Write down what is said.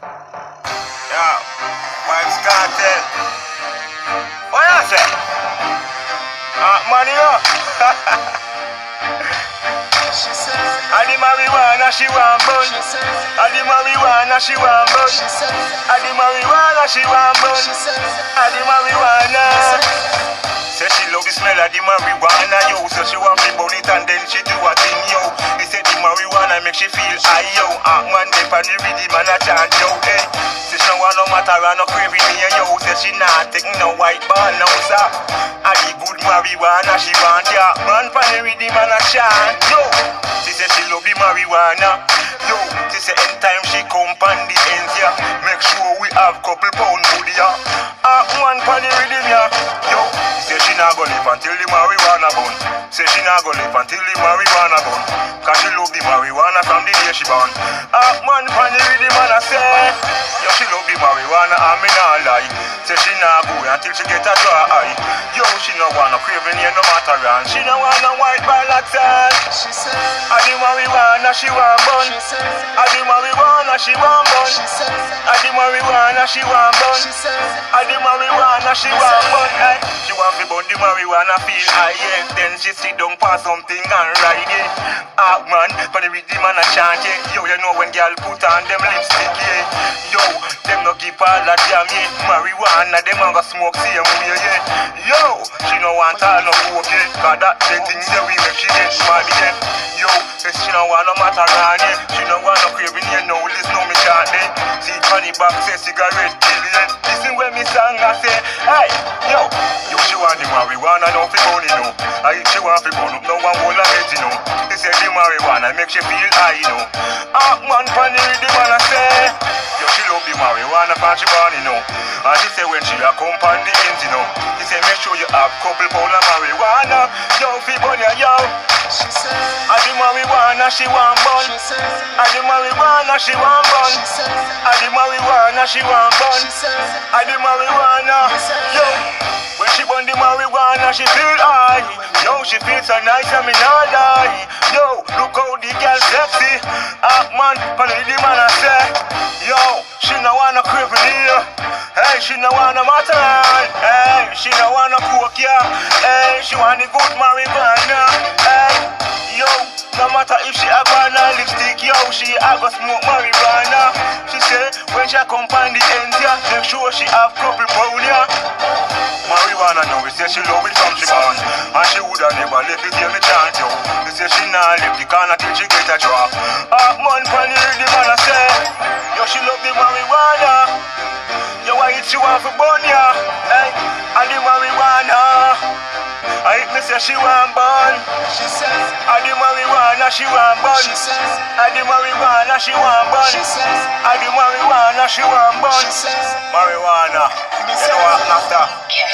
Yo, Vybz Kartel. What you say? Money up. I the marijuana she want bun. I the marijuana she want bun. I the marijuana she want bun. I the marijuana. Say she love the smell of the marijuana, yo. So she want me burn it and then she do a thing, yo. He said the marijuana make she feel high, yo. Man, they pan the rhythm and a chant, yo. Hey, say she no want no matter and no craving me, yo. Say she not taking no white ball, no sir. I the good marijuana she want, yeah. Man, pan the rhythm and a chant, yo. She say she love the marijuana, yo. She say anytime she come pan the ends, yeah. Make sure we have couple pound booty, yeah. Man, pan the rhythm, yeah, yo. Say she not gonna live until the marijuana bun. Say she not gonna live until the marijuana bun. Cause she love the marijuana from the day she born. Man, pan the rhythm and I say, yo, she love the marijuana and me not lie. Say she not go until she get a dry eye. Yo, she no want no craving here no matter and she no want no white ball at all. She said, I the marijuana she want bun. I the marijuana she want bun. I the marijuana she want bun. I the marijuana she want bun. She want to burn the marijuana feel high, yeah. Then she sit down for something and ride it. Man, for the rhythm and a chant, yeah. Yo, you know when girl put on them lipstick, yeah. Yo, them no give all a damn, yeah. Marijuana, them a go smoke same way, yeah. Yo, she no want all no coke, yeah. Cause that the thing that we make she get mad, yeah. Yo, she no want no matter on, yeah. She no want no craving, yeah. No, listen no me chant, yeah. See on the back say cigarette kill, yeah. Listen when me song I say, hey, yo. She want the marijuana, no fi burn it, no. She want fi burn up, no one hold her head, you know. They say the marijuana make she feel high, you know. Man, pan the rhythm and I say, yo, she love the marijuana, pan she born, you know. And she say when she a come pan the ends, you know. She say make sure you have couple pound of marijuana. Yo, fi burn ya, yo. She say, I the marijuana she want bun. I the marijuana she want bun. I the marijuana she want bun. I the marijuana, yo. When she burn the marijuana, she feel high. Yo, she feel so nice and me not lie. Yo, look how the girl sexy. Man, pan the rhythm and I say, yo, she no wanna craving here. Hey, she no wanna matter. Hey, she no wanna coke, yeah. Hey, she want the good marijuana. Hey, yo, no matter if she have on a lipstick, yo, she a go smoke marijuana. She say when she come on the end, yeah, make sure she have couple pound, yeah. Marijuana now, we say she love it from she born. And she woulda never left it till me chant, yo. We say she nah leave the corner till she get a draw. Man, pan the rhythm and I say, yo, she love the marijuana. Yo, I eat she want for burn, yeah. Hey, and the marijuana, I eat me say she want burn. She said, and the marijuana she want burn. She said, and the marijuana she want burn. She said, and the marijuana she want burn. She said, marijuana, you know what, after.